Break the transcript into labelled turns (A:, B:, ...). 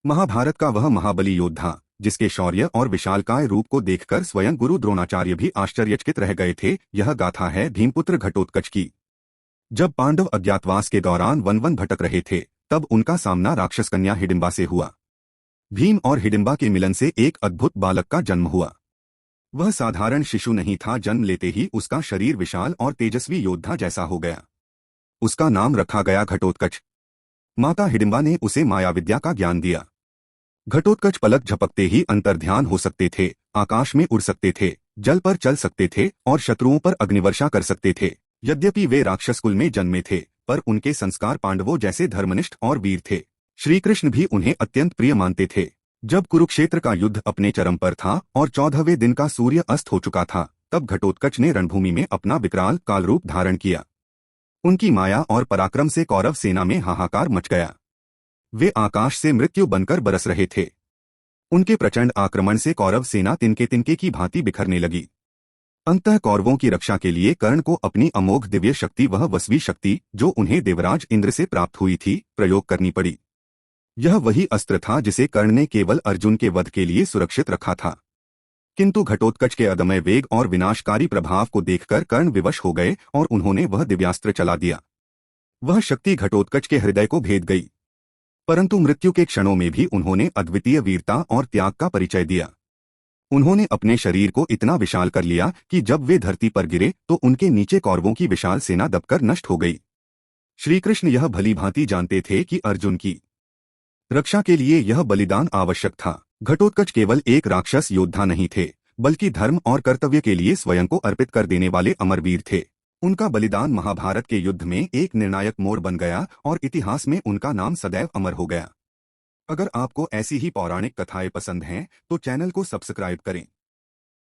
A: महाभारत का वह महाबली योद्धा जिसके शौर्य और विशालकाय रूप को देखकर स्वयं गुरु द्रोणाचार्य भी आश्चर्यचकित रह गए थे, यह गाथा है भीमपुत्र घटोत्कच की। जब पांडव अज्ञातवास के दौरान वन वन भटक रहे थे, तब उनका सामना राक्षस कन्या हिडिंबा से हुआ। भीम और हिडिंबा के मिलन से एक अद्भुत बालक का जन्म हुआ। वह साधारण शिशु नहीं था, जन्म लेते ही उसका शरीर विशाल और तेजस्वी योद्धा जैसा हो गया। उसका नाम रखा गया घटोत्कच। माता हिडिंबा ने उसे माया विद्या का ज्ञान दिया। घटोत्कच पलक झपकते ही अंतर्ध्यान हो सकते थे, आकाश में उड़ सकते थे, जल पर चल सकते थे और शत्रुओं पर अग्निवर्षा कर सकते थे। यद्यपि वे राक्षस कुल में जन्मे थे, पर उनके संस्कार पांडवों जैसे धर्मनिष्ठ और वीर थे। श्री कृष्ण भी उन्हें अत्यंत प्रिय मानते थे। जब कुरुक्षेत्र का युद्ध अपने चरम पर था और 14वें दिन का सूर्य अस्त हो चुका था, तब घटोत्कच ने रणभूमि में अपना विकराल काल रूप धारण किया। उनकी माया और पराक्रम से कौरव सेना में हाहाकार मच गया। वे आकाश से मृत्यु बनकर बरस रहे थे। उनके प्रचंड आक्रमण से कौरव सेना तिनके तिनके की भांति बिखरने लगी। अंततः कौरवों की रक्षा के लिए कर्ण को अपनी अमोघ दिव्य शक्ति, वह वसवी शक्ति जो उन्हें देवराज इंद्र से प्राप्त हुई थी, प्रयोग करनी पड़ी। यह वही अस्त्र था जिसे कर्ण ने केवल अर्जुन के वध के लिए सुरक्षित रखा था। किंतु घटोत्कच के अदम्य वेग और विनाशकारी प्रभाव को देखकर कर्ण विवश हो गए और उन्होंने वह दिव्यास्त्र चला दिया। वह शक्ति घटोत्कच के हृदय को भेद गई, परंतु मृत्यु के क्षणों में भी उन्होंने अद्वितीय वीरता और त्याग का परिचय दिया। उन्होंने अपने शरीर को इतना विशाल कर लिया कि जब वे धरती पर गिरे तो उनके नीचे कौरवों की विशाल सेना दबकर नष्ट हो गई। श्रीकृष्ण यह भलीभांति जानते थे कि अर्जुन की रक्षा के लिए यह बलिदान आवश्यक था। घटोत्कच केवल एक राक्षस योद्धा नहीं थे, बल्कि धर्म और कर्तव्य के लिए स्वयं को अर्पित कर देने वाले अमरवीर थे। उनका बलिदान महाभारत के युद्ध में एक निर्णायक मोड़ बन गया और इतिहास में उनका नाम सदैव अमर हो गया। अगर आपको ऐसी ही पौराणिक कथाएं पसंद हैं, तो चैनल को सब्सक्राइब करें।